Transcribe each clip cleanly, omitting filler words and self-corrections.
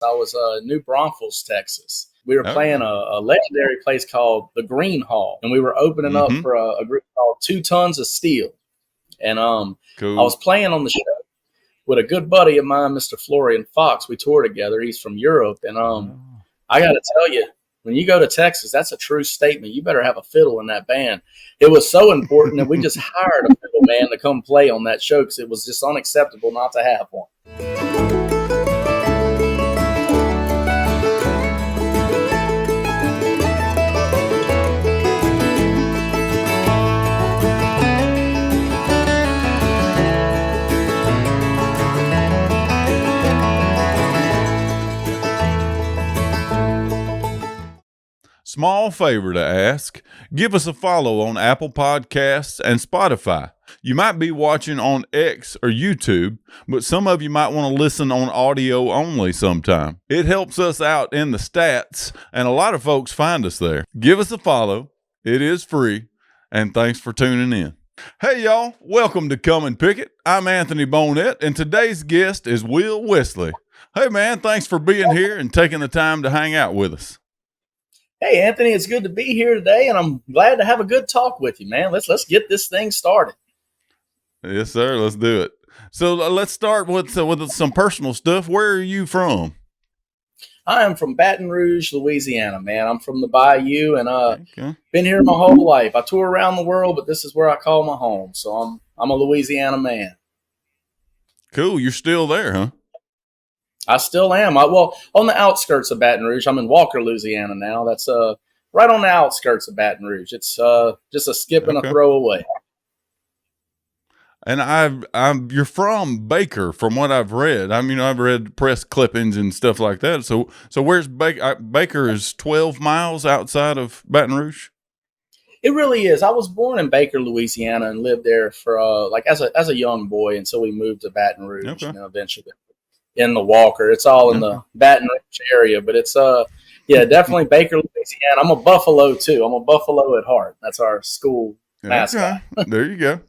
I was in New Braunfels, Texas. We were Okay. playing a legendary place called the Green Hall, and we were opening up for a group called 2 Tons of Steel. And I Cool. was playing on the show with a good buddy of mine, Mr. Florian Fox. We toured together. He's from Europe. And I got to tell you, when you go to Texas, that's a true statement. You better have a fiddle in that band. It was so important that we just hired a fiddle man to come play on that show because it was just unacceptable not to have one. Small favor to ask. Give us a follow on Apple Podcasts and Spotify. You might be watching on X or YouTube, but some of you might want to listen on audio only sometime. It helps us out in the stats, and a lot of folks find us there. Give us a follow. It is free, and thanks for tuning in. Hey, y'all. Welcome to Come and Pick It. I'm Anthony Bonnette, and today's guest is Will Wesley. Hey, man, thanks for being here and taking the time to hang out with us. Hey, Anthony, it's good to be here today, and I'm glad to have a good talk with you, man. Let's get this thing started. Yes, sir. Let's do it. So let's start with some personal stuff. Where are you from? I am from Baton Rouge, Louisiana, man. I'm from the Bayou, and Okay. been here my whole life. I tour around the world, but this is where I call my home. So I'm a Louisiana man. Cool. You're still there, huh? I still am. Well, on the outskirts of Baton Rouge. I'm in Walker, Louisiana now. That's right on the outskirts of Baton Rouge. It's just a skip and a throw away. And you're from Baker, from what I've read. I've read press clippings and stuff like that. So where's Baker? Baker is 12 miles outside of Baton Rouge. It really is. I was born in Baker, Louisiana, and lived there for as a young boy until we moved to Baton Rouge. Okay. Eventually in the Walker. It's all in the Baton Rouge area, but it's definitely Baker, Louisiana. I'm a Buffalo too. I'm a Buffalo at heart. That's our school mascot. There you go.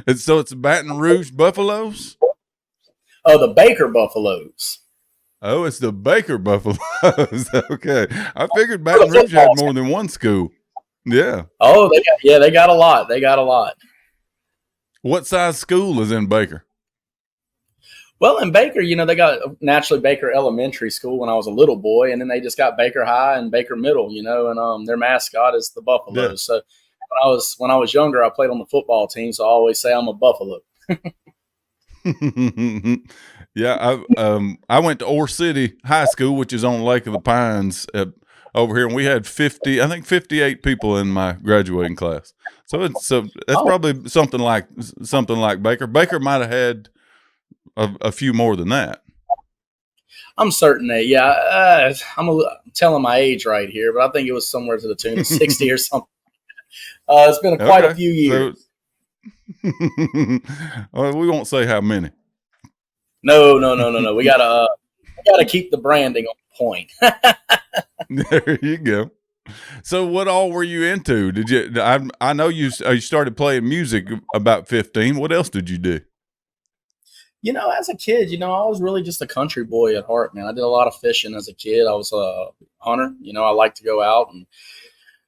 And so it's Baton Rouge Buffaloes? Oh, the Baker Buffaloes. Oh, it's the Baker Buffaloes. Okay. I figured Baton Rouge had more than one school. Yeah. Oh, they got a lot. They got a lot. What size school is in Baker? Well, in Baker, they got naturally Baker Elementary School when I was a little boy, and then they just got Baker High and Baker Middle, and their mascot is the Buffaloes. Yeah. So when I was younger, I played on the football team, so I always say I'm a Buffalo. Yeah, I went to Ore City High School, which is on Lake of the Pines over here, and we had 58 people in my graduating class. So that's probably something like Baker. Baker might have had a few more than that. I'm certain that, I'm telling my age right here, but I think it was somewhere to the tune of 60 or something. It's been quite a few years. Well, we won't say how many. No. We gotta keep the branding on point. There you go. So what all were you into? Did you? I know you started playing music about 15. What else did you do? As a kid, I was really just a country boy at heart, man. I did a lot of fishing as a kid. I was a hunter. I liked to go out and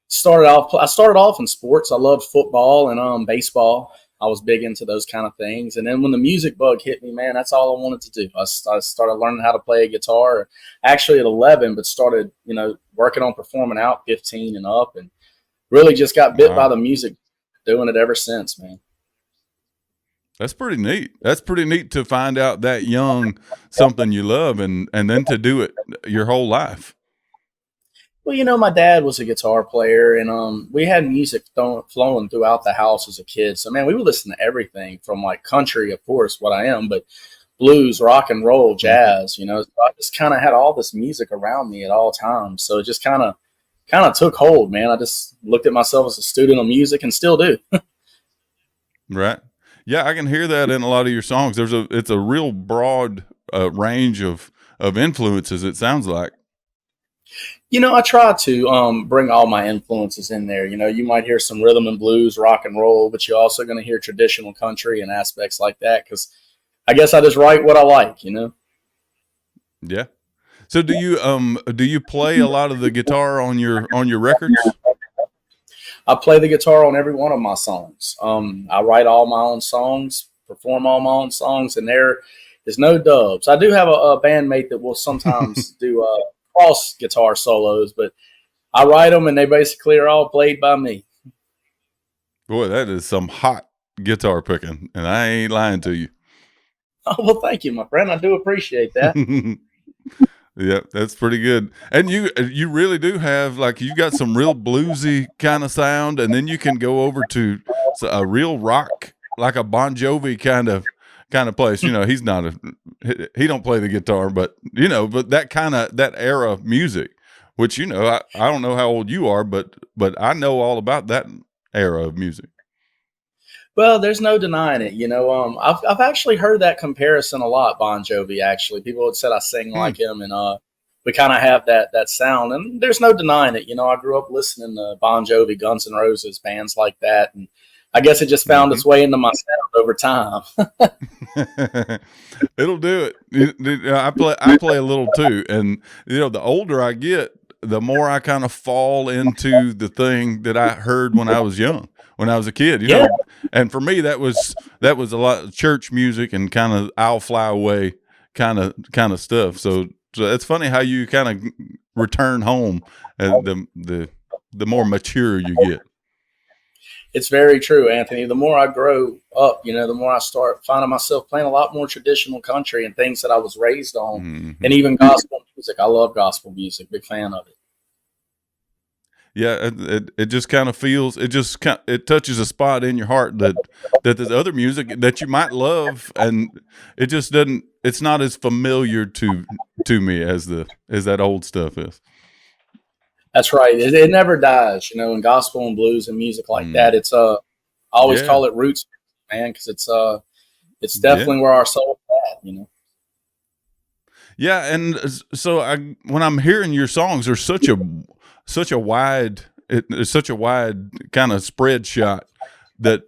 I started off in sports. I loved football and baseball. I was big into those kind of things. And then when the music bug hit me, man, that's all I wanted to do. I started learning how to play a guitar actually at 11, but started, working on performing out 15 and up, and really just got bit by the music, doing it ever since, man. That's pretty neat. That's pretty neat to find out that young something you love and then to do it your whole life. Well, my dad was a guitar player, and we had music flowing throughout the house as a kid. So, man, we would listen to everything from like country, of course, what I am, but blues, rock and roll, jazz. So I just kind of had all this music around me at all times. So it just kind of took hold, man. I just looked at myself as a student of music and still do. Right. Yeah, I can hear that in a lot of your songs. It's a real broad range of influences, it sounds like. I try to bring all my influences in there. You might hear some rhythm and blues, rock and roll, but you're also going to hear traditional country and aspects like that because I guess I just write what I like, Yeah. So do you play a lot of the guitar on your records? I play the guitar on every one of my songs. I write all my own songs, perform all my own songs, and there is no dubs. I do have a bandmate that will sometimes do cross guitar solos, but I write them, and they basically are all played by me. Boy, that is some hot guitar picking, and I ain't lying to you. Oh, well, thank you, my friend. I do appreciate that. Yeah, that's pretty good. And you really do have, like, you got some real bluesy kind of sound, and then you can go over to a real rock, like a Bon Jovi kind of place. You know, he's not he don't play the guitar, but but that era of music, which I don't know how old you are, but I know all about that era of music. Well, there's no denying it. I've actually heard that comparison a lot. Bon Jovi, actually, people had said I sing Hmm. like him, and we kind of have that sound. And there's no denying it. I grew up listening to Bon Jovi, Guns N' Roses, bands like that, and I guess it just found its way into my sound over time. It'll do it. I play a little too, and the older I get, the more I kind of fall into the thing that I heard when I was young, when I was a kid. Yeah, And for me, that was a lot of church music and kind of "I'll Fly Away" kind of stuff. So it's funny how you kind of return home, the more mature you get. it's very true, Anthony. The more I grow up, the more I start finding myself playing a lot more traditional country and things that I was raised on, Hmm. and even gospel music. I love gospel music. Big fan of it. Yeah, it just kind of feels, it touches a spot in your heart that there's other music that you might love, and it just doesn't. It's not as familiar to me as that old stuff is. That's right. It never dies, in gospel and blues and music like Mm, that. I always yeah, call it roots, man, because it's yeah, definitely where our soul's at. yeah. And so when I'm hearing your songs, there's such a wide it's such a wide kind of spread shot that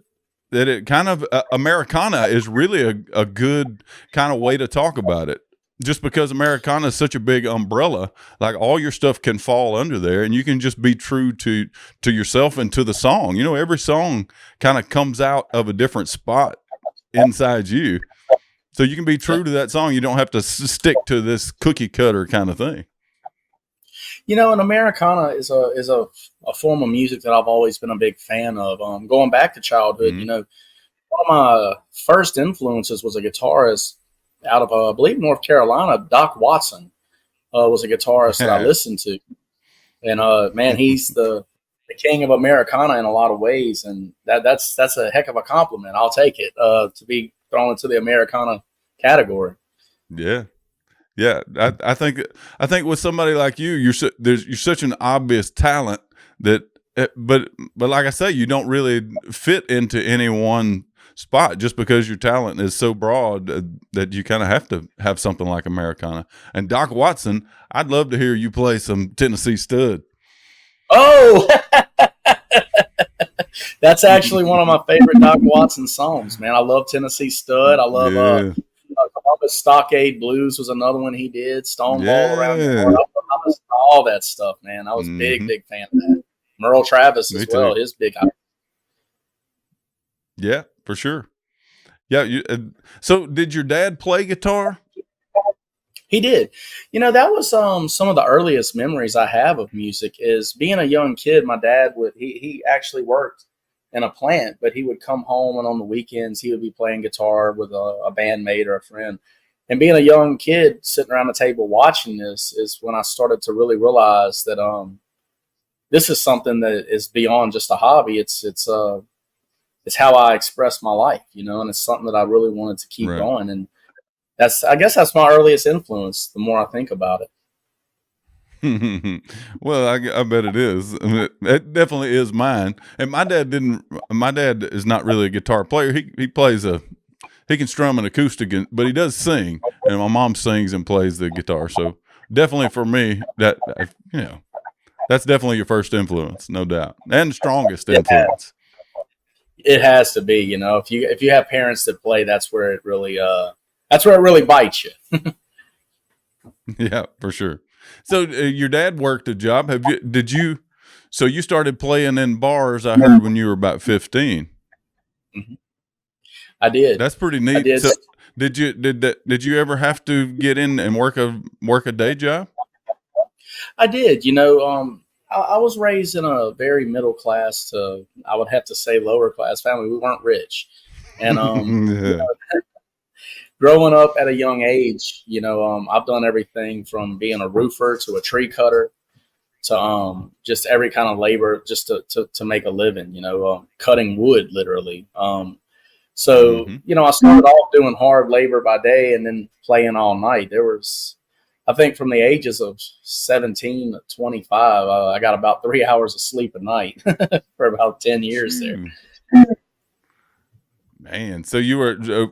it kind of Americana is really a good kind of way to talk about it. Just because Americana is such a big umbrella, like all your stuff can fall under there, and you can just be true to yourself and to the song. Every song kind of comes out of a different spot inside you, so you can be Yeah. true to that song. You don't have to stick to this cookie cutter kind of thing. And Americana is a form of music that I've always been a big fan of. Going back to childhood, Mm-hmm. one of my first influences was a guitarist out of, I believe, North Carolina. Doc Watson was a guitarist that I listened to, and man, he's the king of Americana in a lot of ways, and that's a heck of a compliment. I'll take it to be thrown into the Americana category. Yeah. Yeah, I think with somebody like you, you're such an obvious talent that, but like I say, you don't really fit into any one spot just because your talent is so broad that you kind of have to have something like Americana. And Doc Watson, I'd love to hear you play some Tennessee Stud. Oh, that's actually one of my favorite Doc Watson songs, man. I love Tennessee Stud. I love Yeah, Columbus Stockade Blues was another one he did. Stonewall Around Your yeah, Heart. I listened to all that stuff, man. I was hmm, big fan of that. Merle Travis me as well. too. His big. Yeah, for sure. Yeah, so did your dad play guitar? He did. That was some of the earliest memories I have of music is being a young kid. My dad he actually worked in a plant, but he would come home and on the weekends he would be playing guitar with a bandmate or a friend. And being a young kid sitting around the table watching this is when I started to really realize that this is something that is beyond just a hobby. It's how I express my life, and it's something that I really wanted to keep Right. going. And I guess that's my earliest influence. The more I think about it. Well, I bet it is. I mean, it definitely is mine. And my dad didn't. My dad is not really a guitar player. He can strum an acoustic, but he does sing. And my mom sings and plays the guitar. So definitely for me, that's definitely your first influence, no doubt, and strongest influence. It has to be, if you have parents that play, that's where it really bites you. Yeah, for sure. So your dad worked a job. So you started playing in bars, I heard, when you were about 15. Hmm. I did. That's pretty I neat. did. So did you ever have to get in and work a day job? I did. I was raised in a very middle class to, I would have to say, lower class family. We weren't rich, and Yeah. growing up at a young age, I've done everything from being a roofer to a tree cutter to just every kind of labor just to make a living. Cutting wood literally. So, Hmm. I started off doing hard labor by day and then playing all night. There was, I think, from the ages of 17 to 25, I got about 3 hours of sleep a night for about 10 years there. Phew. Man, so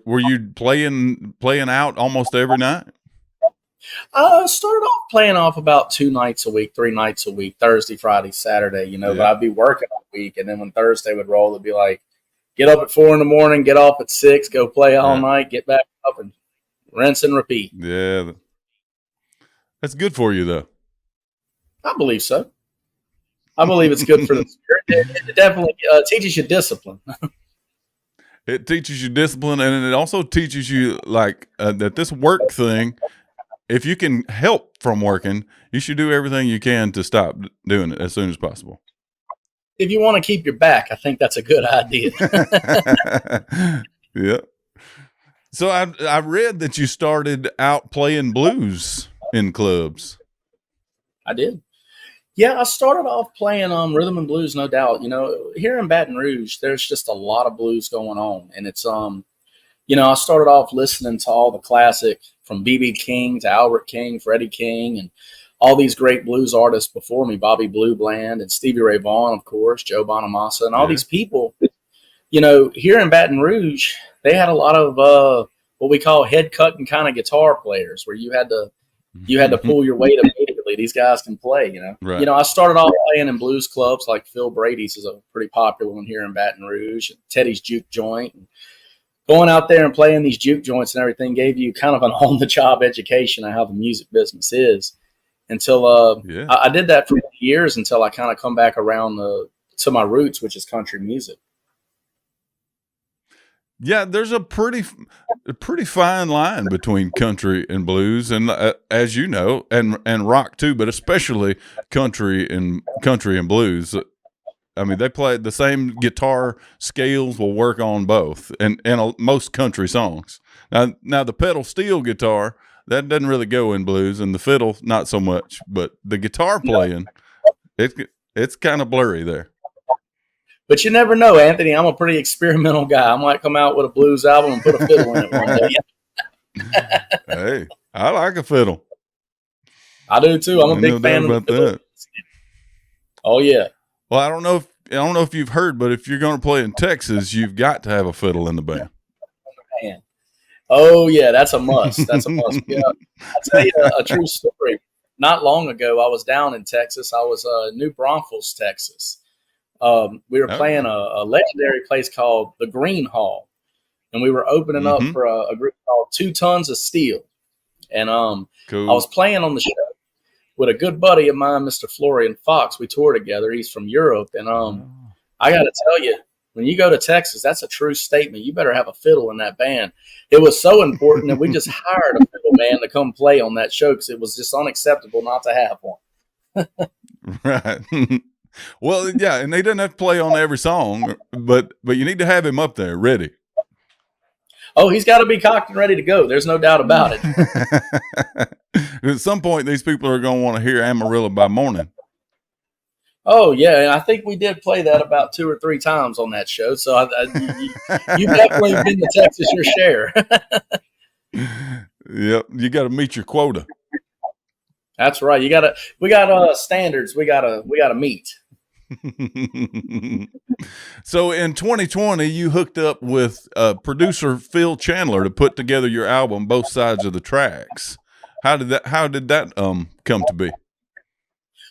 were you playing out almost every night? I started off playing off about 2 nights a week, 3 nights a week, Thursday, Friday, Saturday, but Yeah. I'd be working all week. And then when Thursday would roll, it'd be like, get up at 4 in the morning, get off at 6, go play all Right. night, get back up and rinse and repeat. Yeah. That's good for you though. I believe so. I believe it's good for the spirit. It definitely teaches you discipline. It teaches you discipline, and it also teaches you like that this work thing. If you can help from working, you should do everything you can to stop doing it as soon as possible. If you want to keep your back, I think that's a good idea. Yeah. So I read that you started out playing blues in clubs. I did. Yeah, I started off playing rhythm and blues, no doubt. Here in Baton Rouge, there's just a lot of blues going on, and it's I started off listening to all the classic from B.B. King to Albert King, Freddie King, and all these great blues artists before me, Bobby Blue Bland and Stevie Ray Vaughan, of course, Joe Bonamassa, and all Yeah. these people. Here in Baton Rouge, they had a lot of what we call head cutting kind of guitar players, where you had to pull your weight immediately. These guys can play. Right. I started off playing in blues clubs like Phil Brady's is a pretty popular one here in Baton Rouge, and Teddy's Juke Joint. And going out there and playing these juke joints and everything gave you kind of an on-the-job education on how the music business is. Until Yeah. I did that for years until I kind of come back around to my roots, which is country music. Yeah, there's a pretty fine line between country and blues, and as you know, and rock too, but especially country and blues. I mean, they play the same guitar scales will work on both, and most country songs. Now the pedal steel guitar that doesn't really go in blues, and the fiddle not so much, but the guitar playing, it's kind of blurry there. But you never know, Anthony. I'm a pretty experimental guy. I might come out with a blues album and put a fiddle in it one day. Hey, I like a fiddle. I do too. I'm a big fan of the fiddle. That. Oh yeah. Well, I don't know if you've heard, but if you're going to play in Texas, you've got to have a fiddle in the band. Man. Oh yeah, that's a must. That's a must. Yeah. I'll tell you a true story. Not long ago, I was down in Texas. I was New Braunfels, Texas. We were playing a legendary place called the Green Hall, and we were opening up for a group called 2 Tons of Steel. And Cool. I was playing on the show with a good buddy of mine, Mr. Florian Fox. We toured together. He's from Europe, and I got to tell you, when you go to Texas, that's a true statement. You better have a fiddle in that band. It was so important that we just hired a fiddle man to come play on that show because it was just unacceptable not to have one. Right. Well, yeah, and he doesn't have to play on every song, but you need to have him up there ready. Oh, he's got to be cocked and ready to go. There's no doubt about it. At some point, these people are going to want to hear Amarillo by Morning. Oh, yeah, and I think we did play that about 2 or 3 times on that show, so you've definitely been to Texas your share. Yep, you got to meet your quota. That's right. We got standards we gotta meet. So in 2020, you hooked up with producer Phil Chandler to put together your album, Both Sides of the Tracks. How did that come to be?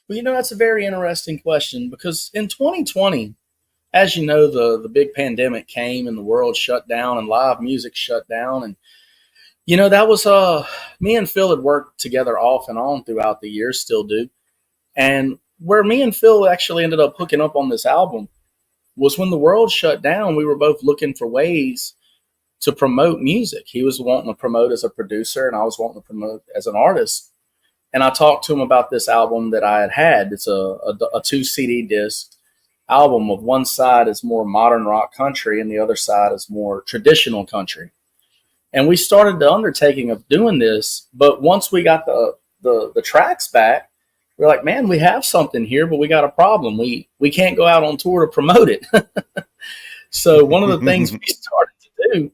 Well, that's a very interesting question because in 2020, as you know, the big pandemic came and the world shut down and live music shut down. And That was me and Phil had worked together off and on throughout the years, still do. And where me and Phil actually ended up hooking up on this album was when the world shut down. We were both looking for ways to promote music. He was wanting to promote as a producer, and I was wanting to promote as an artist. And I talked to him about this album that I had. It's a 2 CD disc album. Of one side is more modern rock country, and the other side is more traditional country. And we started the undertaking of doing this. But once we got the tracks back, we're like, man, we have something here, but we got a problem. We can't go out on tour to promote it. So one of the things we started to do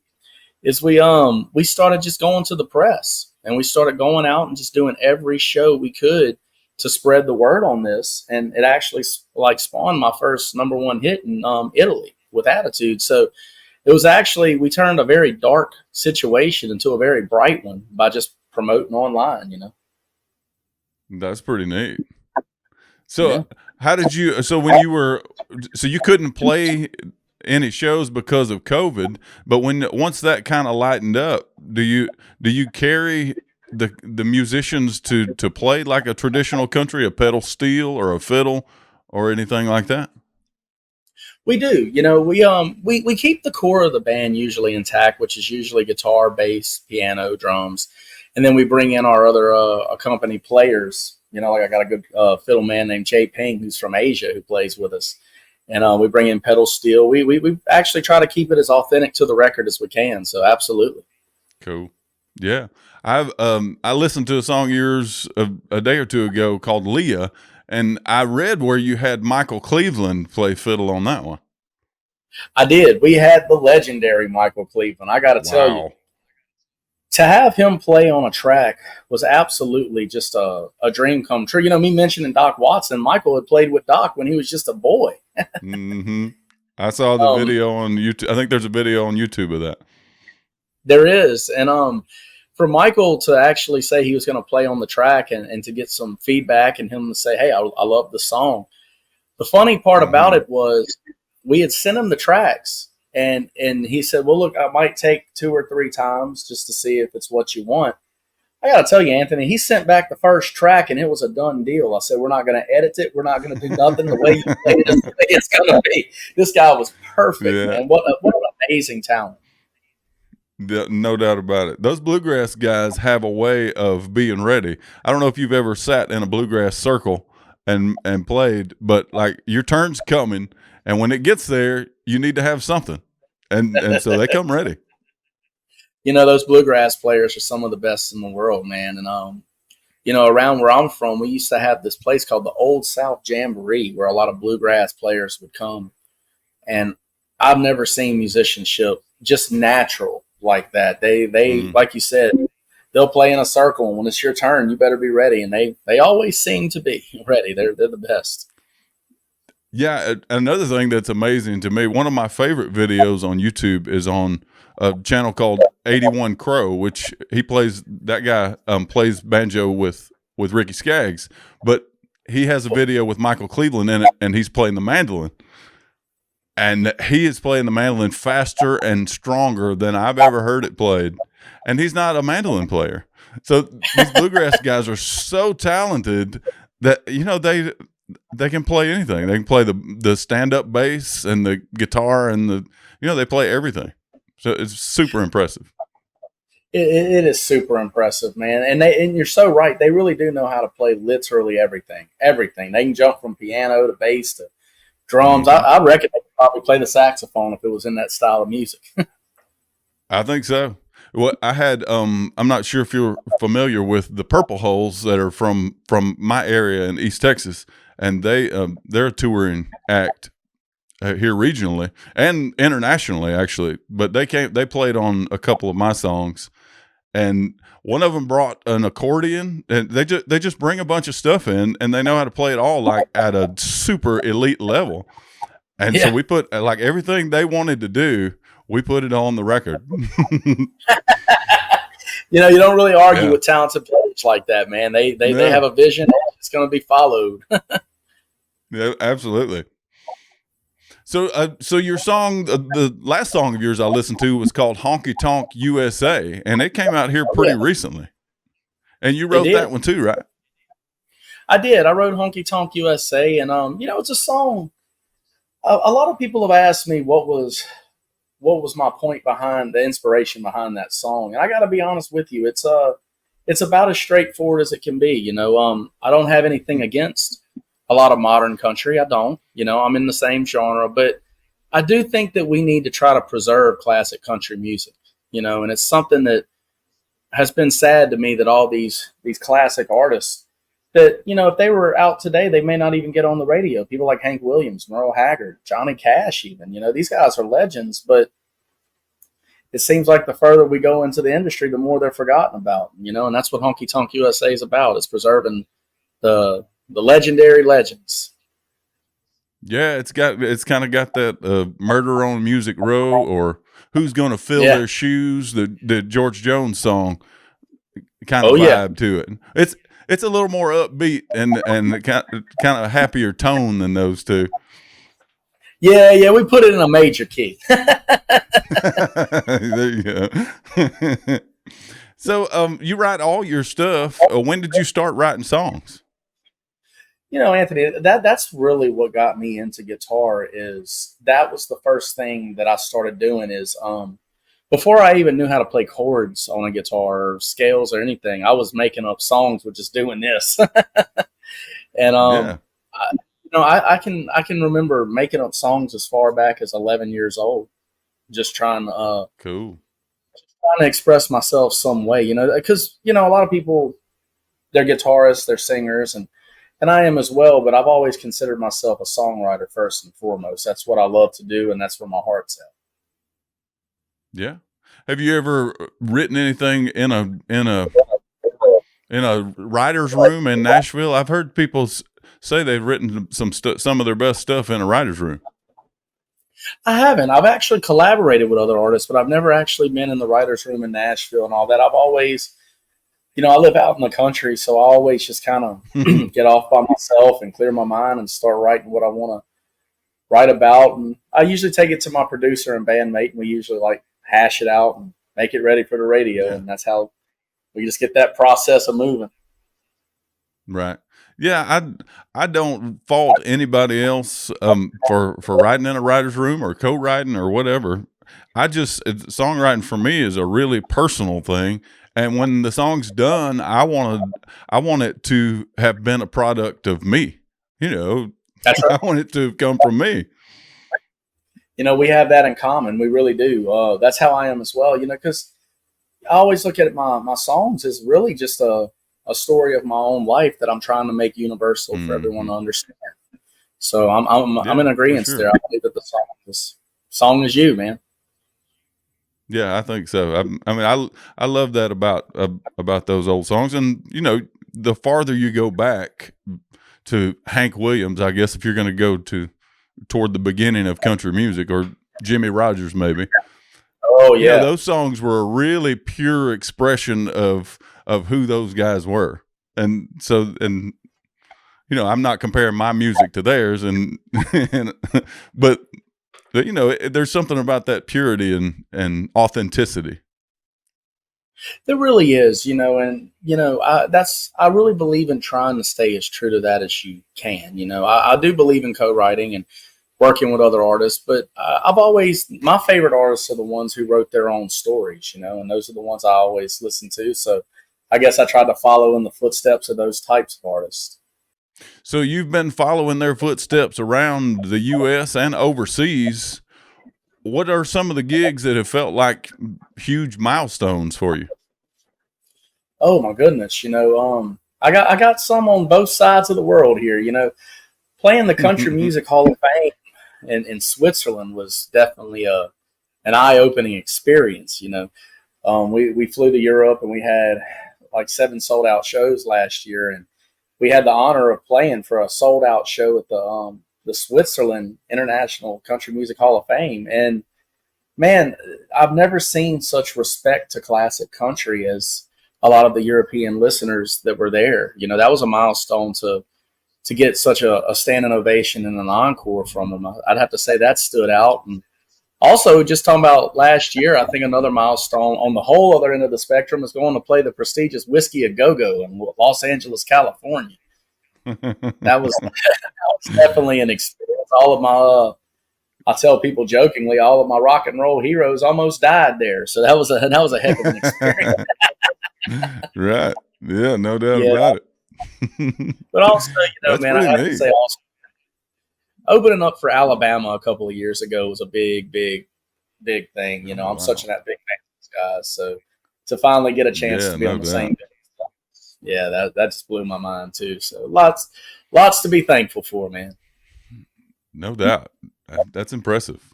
is we started just going to the press, and we started going out and just doing every show we could to spread the word on this. And it actually spawned my first #1 hit in Italy with Attitude. So it was actually, we turned a very dark situation into a very bright one by just promoting online. That's pretty neat. So how did you, so when you were, so you couldn't play any shows because of COVID, but once that kind of lightened up, do you carry the musicians to play like a traditional country, a pedal steel or a fiddle or anything like that? We do. We keep the core of the band usually intact, which is usually guitar, bass, piano, drums, and then we bring in our other accompany players. Like I got a good fiddle man named Jay Ping, who's from Asia, who plays with us. And we bring in pedal steel. We actually try to keep it as authentic to the record as we can. So absolutely. Cool. Yeah. I listened to a song of yours a day or two ago called Leah, and I read where you had Michael Cleveland play fiddle on that one. I did. We had the legendary Michael Cleveland. I got to tell you, to have him play on a track was absolutely just a dream come true. Me mentioning Doc Watson, Michael had played with Doc when he was just a boy. Mm-hmm. I saw the video on YouTube. I think there's a video on YouTube of that. There is. And for Michael to actually say he was going to play on the track and to get some feedback and him to say, hey, I love the song. The funny part about it was we had sent him the tracks. And he said, well, look, I might take 2 or 3 times just to see if it's what you want. I got to tell you, Anthony, he sent back the first track and it was a done deal. I said, we're not going to edit it. We're not going to do nothing. The way you played it is the way it's going to be. This guy was perfect, man. What an amazing talent. No doubt about it. Those bluegrass guys have a way of being ready. I don't know if you've ever sat in a bluegrass circle and played, but like your turn's coming, and when it gets there, you need to have something. And so they come ready. Those bluegrass players are some of the best in the world, man. And, around where I'm from, we used to have this place called the Old South Jamboree where a lot of bluegrass players would come. And I've never seen musicianship just natural like that. They like you said, they'll play in a circle, and when it's your turn, you better be ready. And they always seem to be ready. They're the best. Yeah, another thing that's amazing to me, one of my favorite videos on YouTube is on a channel called 81 Crow, which that guy plays banjo with Ricky Skaggs, but he has a video with Michael Cleveland in it, and he's playing the mandolin. And he is playing the mandolin faster and stronger than I've ever heard it played. And he's not a mandolin player. So these bluegrass guys are so talented that, they can play anything. They can play the stand-up bass and the guitar and they play everything. So it's super impressive. It is super impressive, man. And you're so right. They really do know how to play literally everything. Everything. They can jump from piano to bass to drums. I reckon they could probably play the saxophone if it was in that style of music. I think so. Well, I had I'm not sure if you're familiar with the Purple Holes that are from my area in East Texas, and they're a touring act here regionally and internationally actually. But they played on a couple of my songs, and one of them brought an accordion, and they just bring a bunch of stuff in, and they know how to play it all like at a super elite level. And so we put like everything they wanted to do, we put it on the record. You don't really argue with talented players like that, man. They have a vision. It's going to be followed. Yeah, absolutely. So your song, the last song of yours I listened to was called "Honky Tonk USA," and it came out here Oh pretty yeah, recently. And you it wrote that did. one too, right? I did. I wrote Honky Tonk USA, and it's a song. A lot of people have asked me what was my point behind the inspiration behind that song, and I got to be honest with you, it's about as straightforward as it can be. I don't have anything against a lot of modern country. I don't. I'm in the same genre, but I do think that we need to try to preserve classic country music. And it's something that has been sad to me that all these classic artists that if they were out today, they may not even get on the radio. People like Hank Williams, Merle Haggard, Johnny Cash, even these guys are legends, but it seems like the further we go into the industry, the more they're forgotten about. And that's what Honky Tonk USA is about. It's preserving the legendary legends. Yeah, it's kind of got that Murder on Music Row or Who's Gonna Fill Yeah. Their Shoes, the George Jones song kind of Oh yeah. vibe to it. It's a little more upbeat and kind of a happier tone than those two. Yeah, we put it in a major key. There you go. So, you write all your stuff. When did you start writing songs? Anthony, that's really what got me into guitar. Is that was the first thing that I started doing. Is before I even knew how to play chords on a guitar or scales or anything, I was making up songs with just doing this. And Yeah, I can remember making up songs as far back as 11 years old, just cool. trying to express myself some way. Because a lot of people, they're guitarists, they're singers, and I am as well. But I've always considered myself a songwriter first and foremost. That's what I love to do, and that's where my heart's at. Yeah. Have you ever written anything in a writer's room in Nashville? I've heard people say they've written some of their best stuff in a writer's room. I haven't. I've actually collaborated with other artists, but I've never actually been in the writers' room in Nashville and all that. I've always, I live out in the country, so I always just kind of get off by myself and clear my mind and start writing what I want to write about. And I usually take it to my producer and bandmate, and we usually like hash it out and make it ready for the radio. Yeah. And that's how we just get that process of moving. Right. Yeah, I don't fault anybody else for writing in a writer's room or co-writing or whatever. Songwriting for me is a really personal thing, and when the song's done, I want it to have been a product of me. That's right. I want it to have come from me. We have that in common. We really do. That's how I am as well. Because I always look at my songs as really just a story of my own life that I'm trying to make universal for everyone to understand. So I'm in agreement sure. there. I believe that the song is you, man. Yeah, I think so. I love that about those old songs, and the farther you go back to Hank Williams, I guess if you're going to go toward the beginning of country music, or Jimmy Rogers maybe. Oh yeah, those songs were a really pure expression of who those guys were, and so I'm not comparing my music to theirs, but there's something about that purity and authenticity. there really is. I really believe in trying to stay as true to that as you can. I do believe in co-writing and working with other artists, but my favorite artists are the ones who wrote their own stories, and those are the ones I always listen to. So I guess I tried to follow in the footsteps of those types of artists. So you've been following their footsteps around the U.S. and overseas. What are some of the gigs that have felt like huge milestones for you? Oh my goodness. I got some on both sides of the world here, playing the Country Music Hall of Fame in Switzerland was definitely an eye-opening experience. We flew to Europe and we had like 7 sold-out shows last year, and we had the honor of playing for a sold-out show at the Switzerland International Country Music Hall of Fame. And man, I've never seen such respect to classic country as a lot of the European listeners that were there. That was a milestone to to get such a standing ovation and an encore from him, I'd have to say that stood out. And also, just talking about last year, I think another milestone on the whole other end of the spectrum is going to play the prestigious Whiskey A Go-Go in Los Angeles, California. That was definitely an experience. All of my I tell people jokingly, all of my rock and roll heroes almost died there. So that was a heck of an experience. Right. Yeah, no doubt Yeah. about it. But also, That's man, I pretty have to neat. say also, opening up for Alabama a couple of years ago was a big thing. Oh, I'm wow. such a big fan of these guys. So to finally get a chance Yeah, to be no on the doubt. same yeah, that just blew my mind too. So lots to be thankful for, man. No doubt. That's impressive.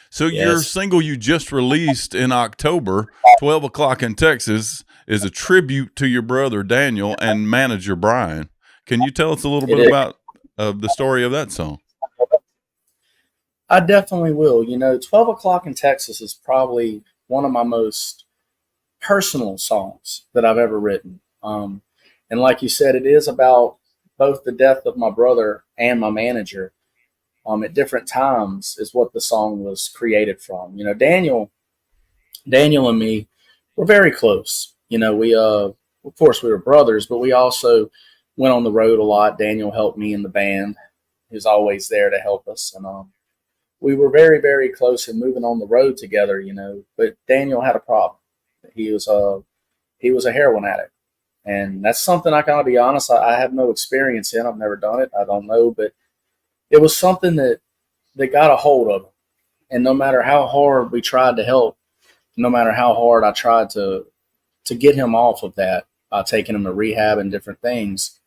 So your Yes. single you just released in October, 12 O'Clock in Texas, is a tribute to your brother Daniel and manager Brian. Can you tell us a little bit about the story of that song? I definitely will. 12 O'Clock in Texas is probably one of my most personal songs that I've ever written. And like you said, it is about both the death of my brother and my manager. At different times is what the song was created from. Daniel and me were very close. We of course we were brothers, but we also went on the road a lot. Daniel helped me in the band. He was always there to help us, and we were very, very close in moving on the road together. But Daniel had a problem. He was a heroin addict, and that's something I gotta be honest. I have no experience in. I've never done it. I don't know, but it was something that got a hold of him. And no matter how hard we tried to help, no matter how hard I tried to get him off of that by taking him to rehab and different things,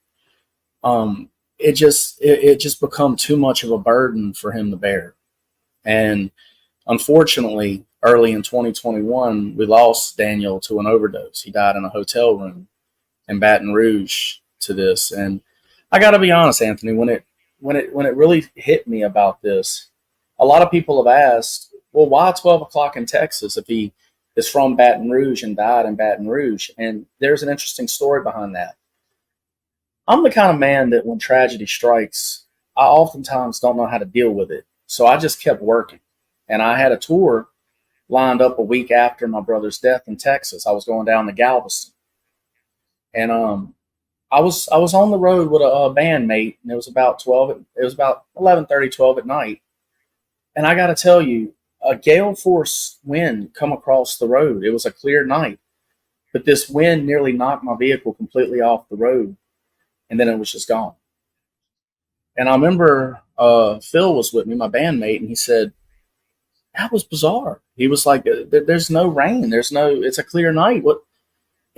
it just become too much of a burden for him to bear. And unfortunately, early in 2021, we lost Daniel to an overdose. He died in a hotel room in Baton Rouge to this. And I got to be honest, Anthony, when it really hit me about this, a lot of people have asked, well, why 12 O'Clock in Texas if he is from Baton Rouge and died in Baton Rouge? And there's an interesting story behind that. I'm the kind of man that when tragedy strikes, I oftentimes don't know how to deal with it. So I just kept working. And I had a tour lined up a week after my brother's death in Texas. I was going down to Galveston. And I was on the road with a bandmate, and it was about 11:30, 12 at night. And I got to tell you, a gale force wind come across the road. It was a clear night, but this wind nearly knocked my vehicle completely off the road, and then it was just gone. And I remember Phil was with me, my bandmate, and he said, that was bizarre. He was like, there's no rain. It's a clear night. What?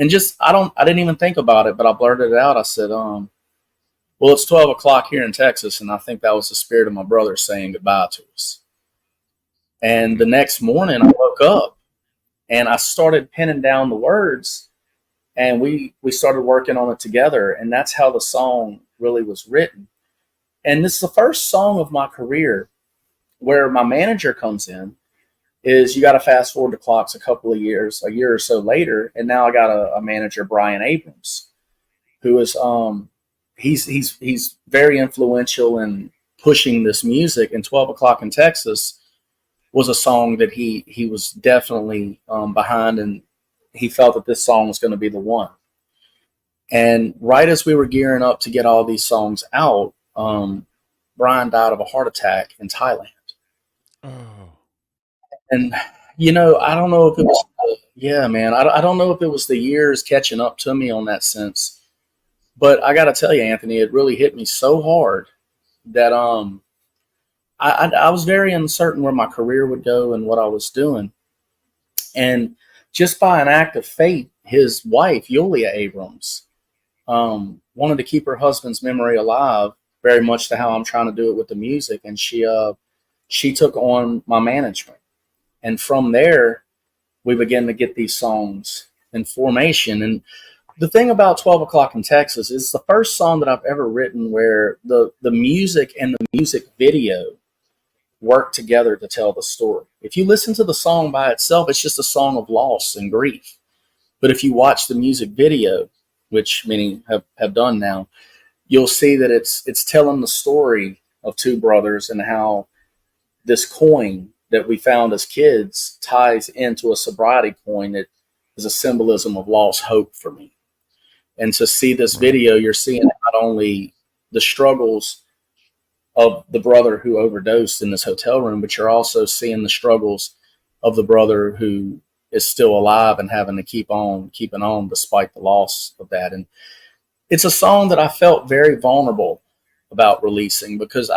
And I didn't even think about it, but I blurted it out. I said, well, it's 12 o'clock here in Texas, and I think that was the spirit of my brother saying goodbye to us. And the next morning I woke up and I started penning down the words, and we started working on it together. And that's how the song really was written. And this is the first song of my career where my manager comes in. Is you got to fast forward the clocks a year or so later, and now I got a manager, Brian Abrams, who is he's very influential in pushing this music. And 12 O'Clock in Texas was a song that he was definitely behind, and he felt that this song was going to be the one. And right as we were gearing up to get all these songs out, Brian died of a heart attack in Thailand. Oh. And, I don't know if it was, man, I don't know if it was the years catching up to me on that sense. But I got to tell you, Anthony, it really hit me so hard that I was very uncertain where my career would go and what I was doing. And just by an act of fate, his wife, Yulia Abrams, wanted to keep her husband's memory alive, very much to how I'm trying to do it with the music. And she took on my management. And from there, we began to get these songs in formation. And the thing about 12 O'Clock in Texas is the first song that I've ever written where the music and the music video work together to tell the story. If you listen to the song by itself, it's just a song of loss and grief. But if you watch the music video, which many have done now, you'll see that it's telling the story of two brothers and how this coin that we found as kids ties into a sobriety coin that is a symbolism of lost hope for me. And to see this video, you're seeing not only the struggles of the brother who overdosed in this hotel room, but you're also seeing the struggles of the brother who is still alive and having to keeping on despite the loss of that. And it's a song that I felt very vulnerable about releasing, because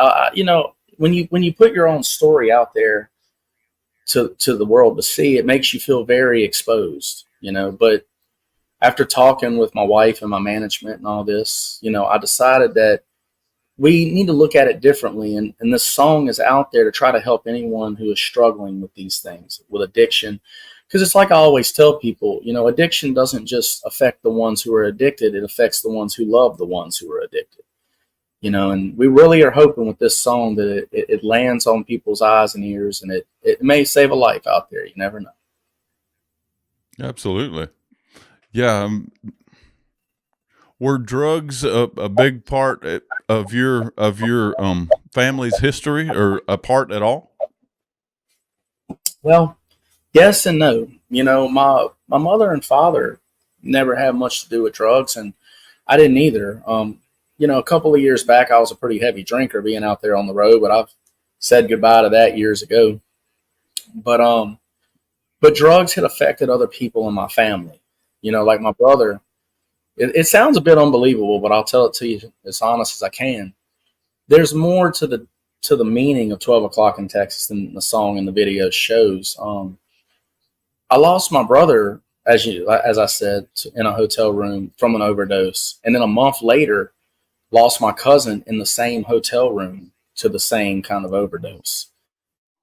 when you put your own story out there to the world to see, it makes you feel very exposed, but after talking with my wife and my management and all this, I decided that we need to look at it differently. And this song is out there to try to help anyone who is struggling with these things, with addiction. Because it's like I always tell people, addiction doesn't just affect the ones who are addicted. It affects the ones who love the ones who are addicted. And we really are hoping with this song that it lands on people's eyes and ears, and it may save a life out there. You never know. Absolutely. Yeah. Were drugs a big part of your family's history, or a part at all? Well, yes and no. My mother and father never had much to do with drugs, and I didn't either. A couple of years back, I was a pretty heavy drinker being out there on the road, but I've said goodbye to that years ago. But drugs had affected other people in my family. Like my brother. It sounds a bit unbelievable, but I'll tell it to you as honest as I can. There's more to the meaning of 12 O'Clock in Texas than the song and the video shows. I lost my brother, as I said, in a hotel room from an overdose, and then a month later, lost my cousin in the same hotel room to the same kind of overdose.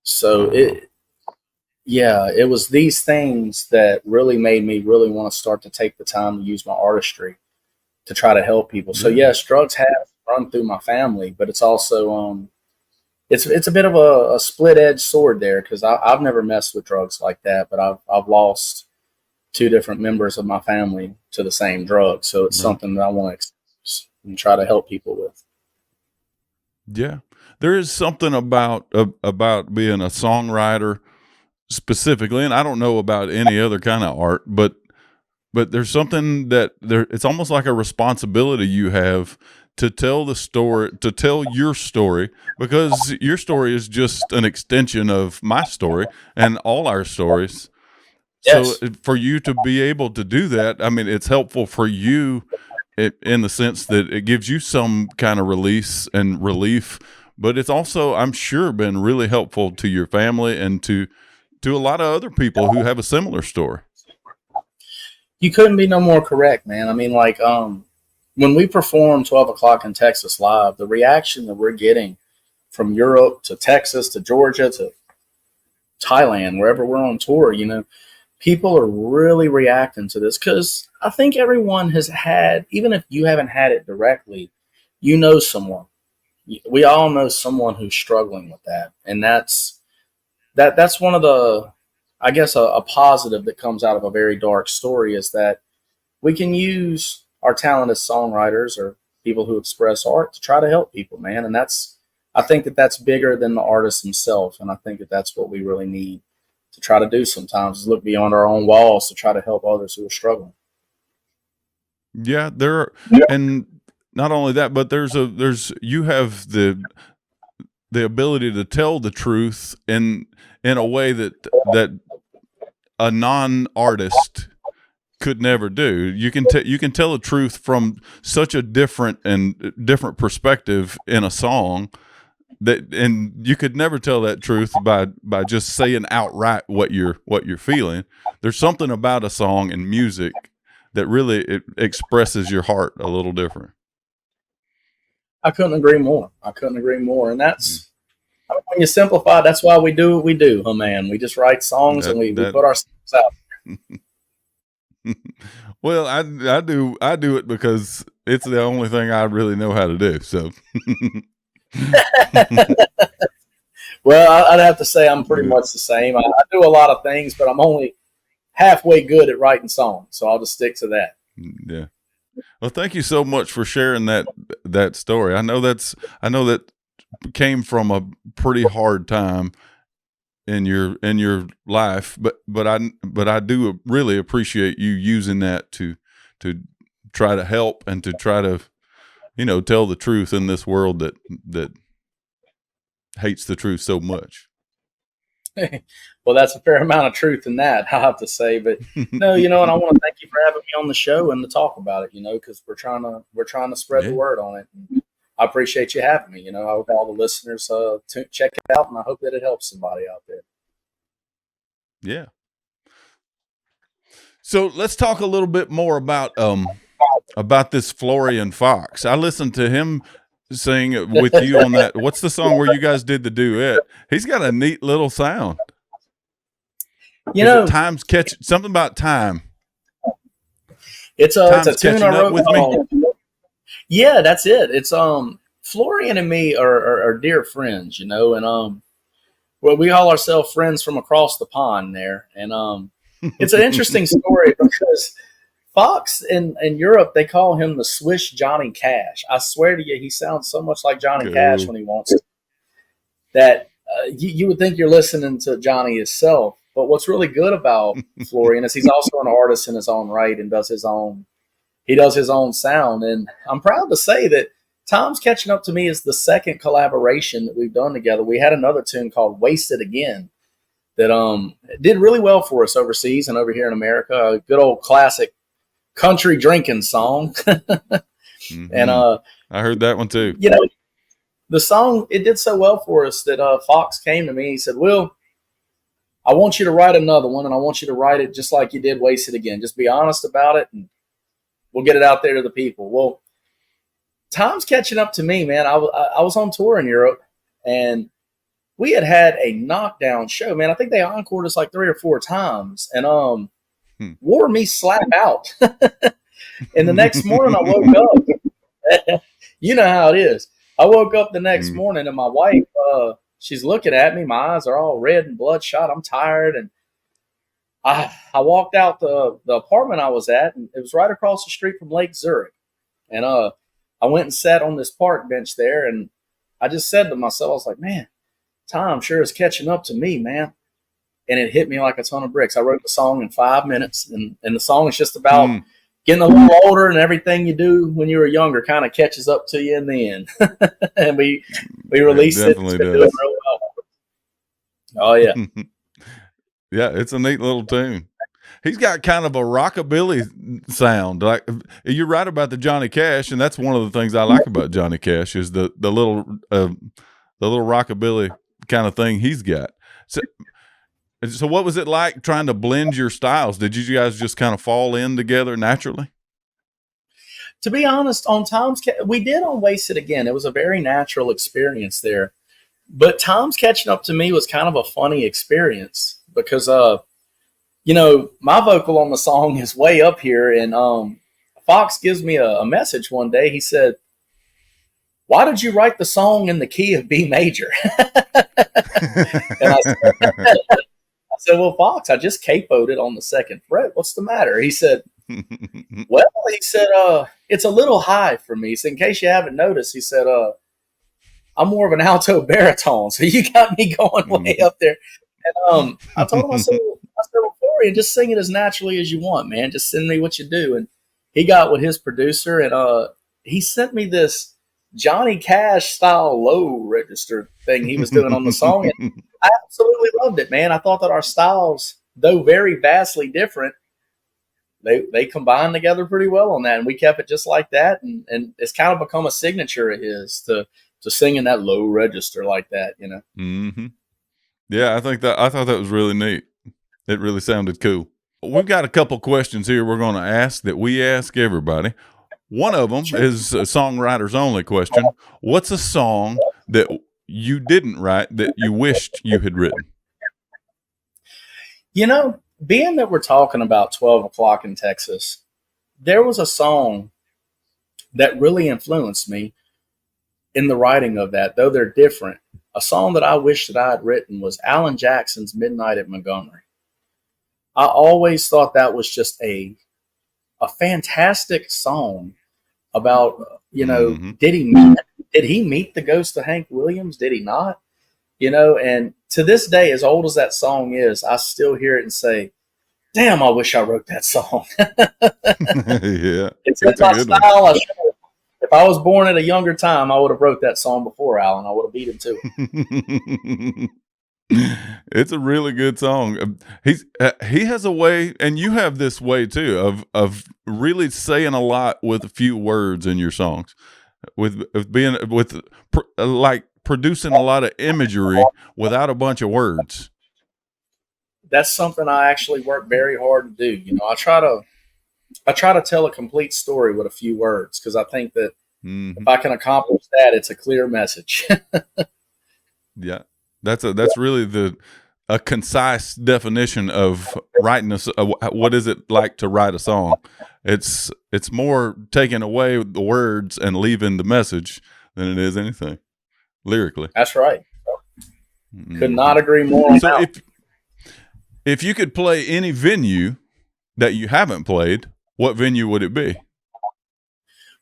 So it was these things that really made me really want to start to take the time to use my artistry to try to help people. So yes, drugs have run through my family, but it's also it's a bit of a split-edged sword there, because I've never messed with drugs like that, but I've lost two different members of my family to the same drug. So it's something that I want to expose and try to help people with. Yeah, there is something about being a songwriter specifically, and I don't know about any other kind of art, but there's something that it's almost like a responsibility you have to tell the story, to tell your story, because your story is just an extension of my story and all our stories. Yes. So for you to be able to do that, I mean, it's helpful for you in the sense that it gives you some kind of release and relief, but it's also, I'm sure, been really helpful to your family and to a lot of other people who have a similar story. You couldn't be no more correct, man. I mean, like, when we perform 12 O'Clock in Texas live, the reaction that we're getting from Europe to Texas to Georgia to Thailand, wherever we're on tour, people are really reacting to this, because I think everyone has had, even if you haven't had it directly, someone. We all know someone who's struggling with that. And that's one of the, I guess, a positive that comes out of a very dark story, is that we can use our talent as songwriters or people who express art to try to help people, man. And I think that's bigger than the artist himself. And I think that's what we really need to try to do sometimes, is look beyond our own walls to try to help others who are struggling. Yeah, and not only that, but you have the ability to tell the truth in a way that a non-artist could never do. You can tell the truth from such a different perspective in a song, and you could never tell that truth by just saying outright what you're feeling. There's something about a song and music that really it expresses your heart a little different. I couldn't agree more. And that's, when you simplify, that's why we do what we do, man. We just write songs and we put ourselves out there. Well, I do it because it's the only thing I really know how to do. So, well, I'd have to say I'm pretty much the same. I do a lot of things, but I'm only halfway good at writing songs, so I'll just stick to that. Yeah. Well, thank you so much for sharing that that story. I know that came from a pretty hard time in your life, but I do really appreciate you using that to try to help and to try to, tell the truth in this world that hates the truth so much. Well, that's a fair amount of truth in that, I have to say. But no, and I want to thank you for having me on the show and to talk about it, because we're trying to spread the word on it. And I appreciate you having me. I hope all the listeners check it out, and I hope that it helps somebody out there. Yeah. So let's talk a little bit more about this Florian Fox. I listened to him sing with you on that. What's the song where you guys did the duet? He's got a neat little sound. Time's something about time. It's a tune I wrote with me. Yeah, that's it. It's Florian and me are dear friends, and well, we call ourselves friends from across the pond there, and it's an interesting story because Fox in Europe, they call him the Swiss Johnny Cash. I swear to you, he sounds so much like Johnny Cash when he wants to that you would think you're listening to Johnny himself. But what's really good about Florian is he's also an artist in his own right and does his own sound. And I'm proud to say that Tom's Catching Up to Me is the second collaboration that we've done together. We had another tune called Wasted Again that did really well for us overseas and over here in America. A good old classic country drinking song. And I heard that one too. The song, it did so well for us that Fox came to me. He said, Will, I want you to write another one, and I want you to write it just like you did Wasted Again. Just be honest about it, and we'll get it out there to the people. Well, Tom's Catching Up to Me, man. I was on tour in Europe, and we had a knockdown show, man. I think they encored us like 3 or 4 times, and wore me slap out. And the next morning I woke up. You know how it is. I woke up the next morning, and my wife, she's looking at me. My eyes are all red and bloodshot. I'm tired, and I walked out the apartment I was at, and it was right across the street from Lake Zurich. And I went and sat on this park bench there, and I just said to myself, I was like, man, Tom sure is catching up to me, man. And it hit me like a ton of bricks. I wrote the song in 5 minutes, and the song is just about getting a little older, and everything you do when you were younger kind of catches up to you in the end. And we released it. It's been doing real well. Oh, yeah. Yeah, it's a neat little tune. He's got kind of a rockabilly sound. Like, you're right about the Johnny Cash, and that's one of the things I like about Johnny Cash is the little rockabilly kind of thing he's got. So what was it like trying to blend your styles? Did you guys just kind of fall in together naturally? To be honest, we did on Wasted Again. It was a very natural experience there. But Tom's Catching Up to Me was kind of a funny experience because, my vocal on the song is way up here. And Fox gives me a message one day. He said, why did you write the song in the key of B major? And I said, well, Fox, I just capoed it on the second fret. What's the matter? He said, it's a little high for me. So in case you haven't noticed, he said, I'm more of an alto baritone. So you got me going way up there. And I told him, I said, well, Florian, just sing it as naturally as you want, man. Just send me what you do. And he got with his producer, and he sent me this Johnny Cash style low register thing he was doing on the song. And I absolutely loved it, man. I thought that our styles, though very vastly different, they combined together pretty well on that. And we kept it just like that. And it's kind of become a signature of his to sing in that low register like that, Mm-hmm. Yeah, I thought that was really neat. It really sounded cool. We've got a couple questions here we're going to ask that we ask everybody. One of them is a songwriters only question. What's a song that you didn't write that you wished you had written? Being that we're talking about 12 o'clock in Texas, there was a song that really influenced me in the writing of that, though they're different. A song that I wish that I had written was Alan Jackson's Midnight at Montgomery. I always thought that was just a fantastic song about, Mm-hmm. did he meet the ghost of Hank Williams? Did he not? And to this day, as old as that song is, I still hear it and say, damn, I wish I wrote that song. Yeah, It's in it's a my good one. style. If I was born at a younger time, I would have wrote that song before Alan. I would have beat him to it. It's a really good song. He has a way, and you have this way too, of really saying a lot with a few words in your songs, like producing a lot of imagery without a bunch of words. That's something I actually work very hard to do. I try to tell a complete story with a few words because I think that Mm-hmm. if I can accomplish that, it's a clear message. Yeah, that's really a concise definition of writing what is it like to write a song. It's more taking away the words and leaving the message than it is anything lyrically. That's right. Mm-hmm. Could not agree more on So that. if you could play any venue that you haven't played, what venue would it be?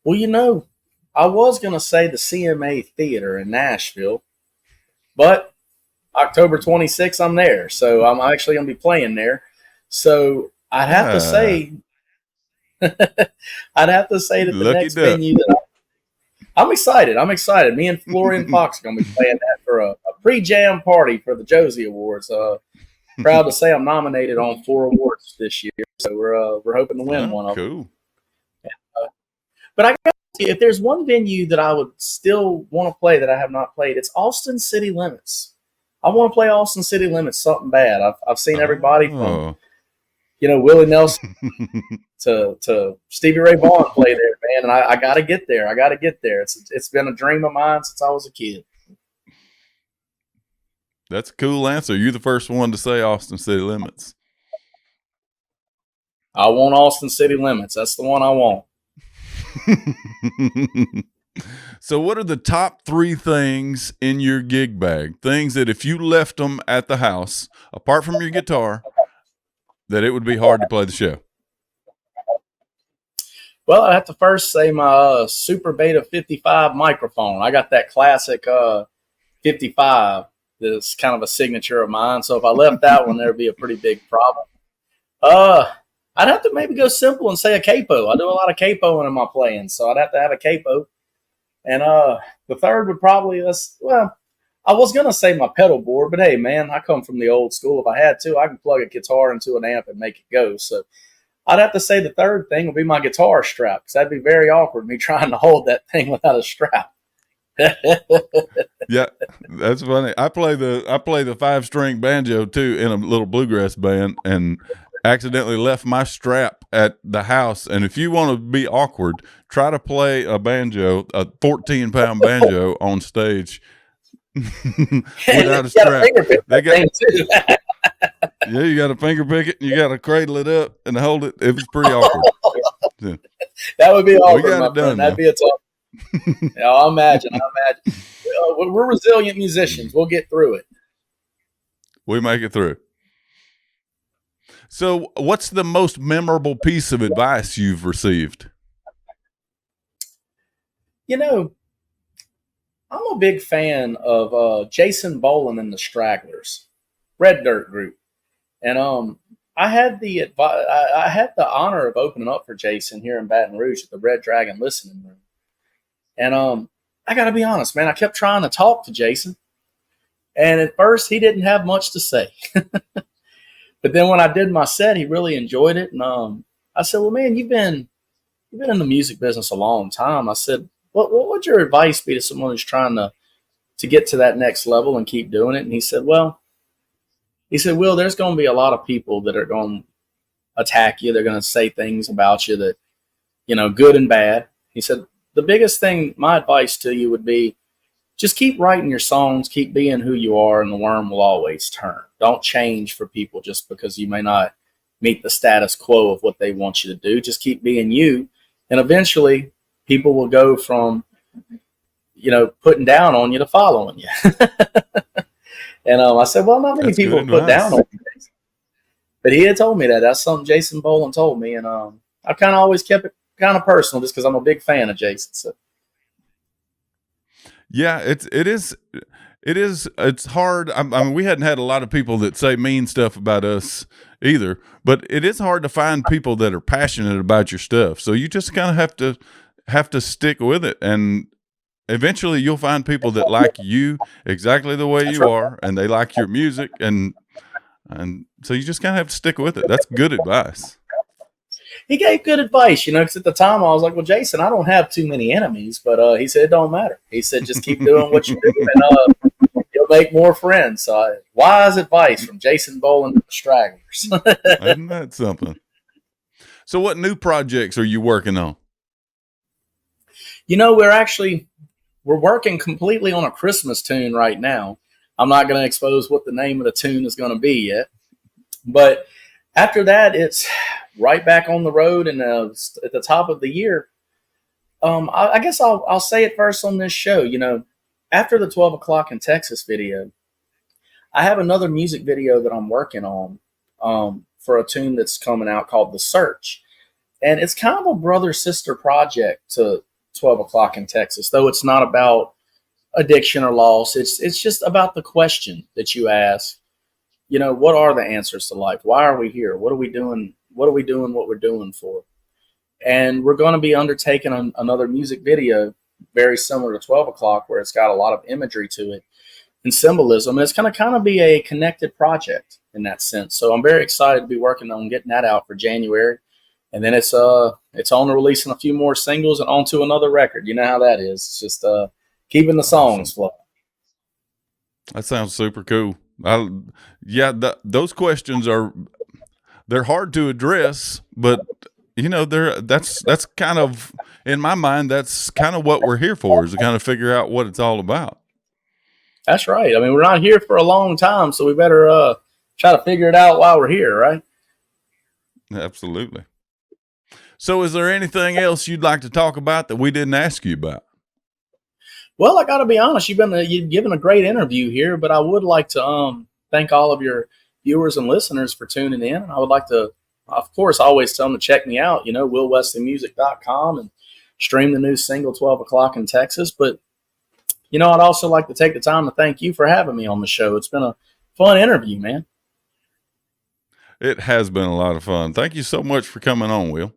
Well, I was going to say the CMA Theater in Nashville, but October 26th, I'm there. So I'm actually going to be playing there. So I'd have to say, that the next venue that I'm excited. Me and Florian Fox are going to be playing that for a pre-jam party for the Josie Awards. Proud to say I'm nominated on 4 awards this year. So we're hoping to win one of them. Cool. But I got to you, if there's one venue that I would still want to play that I have not played, it's Austin City Limits. I want to play Austin City Limits something bad. I've seen everybody from Willie Nelson to Stevie Ray Vaughan play there, man, and I got to get there. It's been a dream of mine since I was a kid. That's a cool answer. You're the first one to say Austin City Limits. I want Austin City Limits. That's the one I want. So what are the top 3 things in your gig bag? Things that if you left them at the house, apart from your guitar, that it would be hard to play the show? Well, I have to first say my Super Beta 55 microphone. I got that classic 55 that's kind of a signature of mine. So if I left that one, there'd be a pretty big problem. I'd have to maybe go simple and say a capo. I do a lot of capoing in my playing, so I'd have to have a capo. And the third would probably, I was going to say my pedal board, but hey, man, I come from the old school. If I had to, I can plug a guitar into an amp and make it go. So I'd have to say the third thing would be my guitar strap, because that'd be very awkward, me trying to hold that thing without a strap. Yeah, that's funny. I play the 5-string banjo too in a little bluegrass band, and accidentally left my strap at the house. And if you want to be awkward, try to play a 14-pound banjo on stage without a strap. Yeah, you got to finger pick it, and you got to cradle it up and hold it. It was pretty awkward. Yeah. That would be awkward, we got my it done. Friend. That'd be a tough. Yeah, I'll imagine. We're resilient musicians. We'll get through it. We make it through. So, what's the most memorable piece of advice you've received? I'm a big fan of Jason Boland and the Stragglers, Red Dirt Group, and I had the honor of opening up for Jason here in Baton Rouge at the Red Dragon Listening Room, and I got to be honest, man, I kept trying to talk to Jason, and at first he didn't have much to say. But then when I did my set, he really enjoyed it. And I said, well, man, you've been in the music business a long time. I said, what would your advice be to someone who's trying to get to that next level and keep doing it? And he said, Will, there's going to be a lot of people that are going to attack you. They're going to say things about you that, good and bad. He said, the biggest thing, my advice to you would be, just keep writing your songs, keep being who you are, and the worm will always turn. Don't change for people just because you may not meet the status quo of what they want you to do. Just keep being you, and eventually people will go from, putting down on you to following you. And I said, well, not many people put down on me. But he had told me that. That's something Jason Boland told me, and I kind of always kept it kind of personal just because I'm a big fan of Jason. So. Yeah, it's hard. I mean, we hadn't had a lot of people that say mean stuff about us either, but it is hard to find people that are passionate about your stuff. So you just kind of have to stick with it, and eventually you'll find people that like you exactly the way you are, and they like your music, and so you just kind of have to stick with it. That's good advice. He gave good advice, because at the time I was like, well, Jason, I don't have too many enemies, but he said, it don't matter. He said, just keep doing what you do, and you'll make more friends. So wise advice from Jason Boland to the Stragglers. Isn't that something? So what new projects are you working on? We're working completely on a Christmas tune right now. I'm not going to expose what the name of the tune is going to be yet, but after that, it's right back on the road, and at the top of the year. I guess I'll say it first on this show. After the 12 o'clock in Texas video, I have another music video that I'm working on for a tune that's coming out called The Search, and it's kind of a brother-sister project to 12 o'clock in Texas, though it's not about addiction or loss. It's just about the question that you ask. What are the answers to life? Why are we here? What are we doing? What we're doing for? And we're going to be undertaking another music video very similar to 12 o'clock, where it's got a lot of imagery to it and symbolism. And it's going to kind of be a connected project in that sense. So I'm very excited to be working on getting that out for January. And then it's on to releasing a few more singles and on to another record. You know how that is. It's just keeping the songs flowing. That sounds super cool. Those questions they're hard to address, but that's kind of, in my mind, that's kind of what we're here for, is to kind of figure out what it's all about. That's right. I mean, we're not here for a long time, so we better try to figure it out while we're here, right? Absolutely. So is there anything else you'd like to talk about that we didn't ask you about? Well, I got to be honest, you've given a great interview here, but I would like to thank all of your viewers and listeners for tuning in. And I would like to, of course, always tell them to check me out, willwesleymusic.com, and stream the new single 12 o'clock in Texas. But, I'd also like to take the time to thank you for having me on the show. It's been a fun interview, man. It has been a lot of fun. Thank you so much for coming on, Will.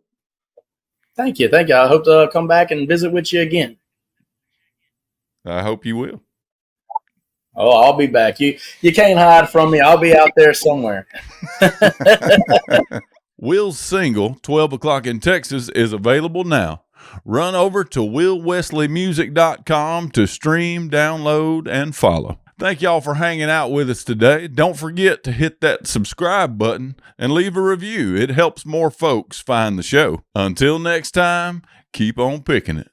Thank you. I hope to come back and visit with you again. I hope you will. Oh, I'll be back. You can't hide from me. I'll be out there somewhere. Will's single, 12 o'clock in Texas, is available now. Run over to willwesleymusic.com to stream, download, and follow. Thank y'all for hanging out with us today. Don't forget to hit that subscribe button and leave a review. It helps more folks find the show. Until next time, keep on picking it.